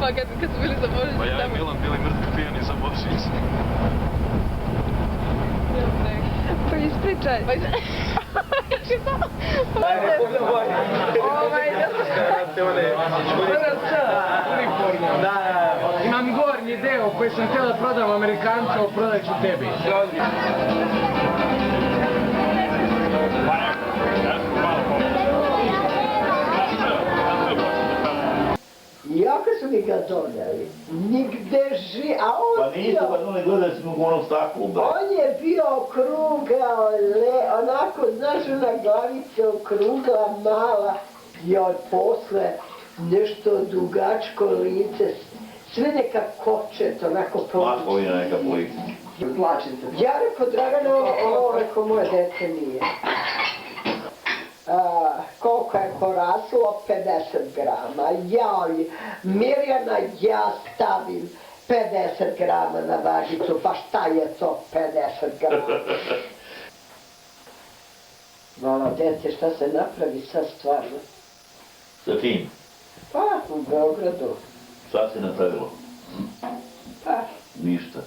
Pa kad su bili za Božić. Pa ja i Milan bili mrtvi pijani za Božić. Pa ispričaj. Imam gornji deo koji sam htio da prodam Amerikancu, prodat ću tebi. Iako su mi ga doneli, nigde a on pa nisu ga doneli, gledali smo u onom staklu, bre. On je bio okrugao, onako, znaš, ona glavica okrugla, mala, i od posle nešto dugačko lice, sve neka kočet, onako prođe. Makovina neka polica. Ja rekao, Dragana, ovo rekao, moje dete nije. Koliko je poraslo? 50 grama. Joj, Mirjana, ja stavim 50 grama na važicu, pa šta je to 50 grama? Malo dete, šta se napravi sad stvarno? Sa tim? Pa, u Beogradu. Šta se napravilo? Pa, Ništa.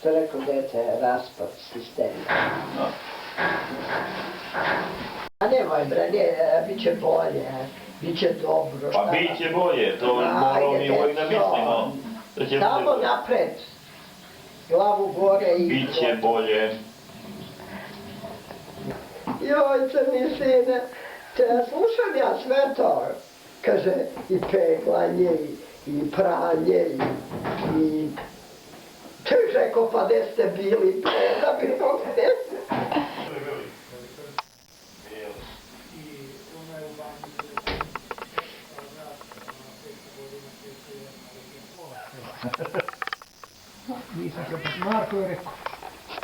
što rekao dete, raspad sistema. A nemoj bre, bit će bolje, bit će dobro. Pa bit će bolje, to moramo mi uvijek da mislimo. Samo napred, glavu gore i... Bit će bolje. Joj, crni sine, slušam ja sve to. Kaže, i peglanje, i pranje, i... Češ rekao, pa gde ste bili, da bi to gde ste. Nisam se Marko je rekao.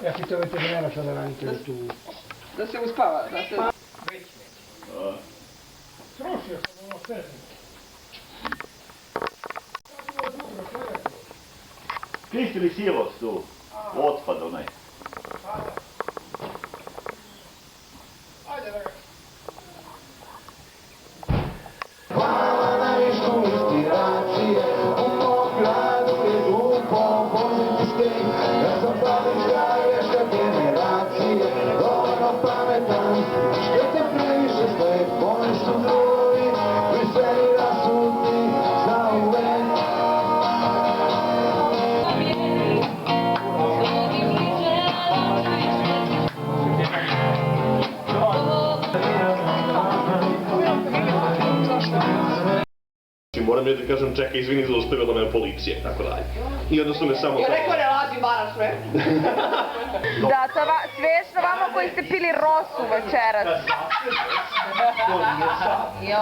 Ja pitao veterinara šta da radite tu. Da se uspava, da se... Srušio sam ono sve. Čistili silos tu, otpad onaj. Ajde da ga... Hvala na višku inspiracije, u mom gradu i dupom pozitivske, ja sam pametna greška generacije, dovoljno pametan, što te previše sve, oni su drugi, priseli rasudni, za uvek. Moram da kažem, čekaj, izvini, zaustavila me policija, tako dalje. I onda su me samo... Ja rekao ne laži, varaš sve. Da, svešno vama koji ste pili rosu večeras. To nije sad. Jo.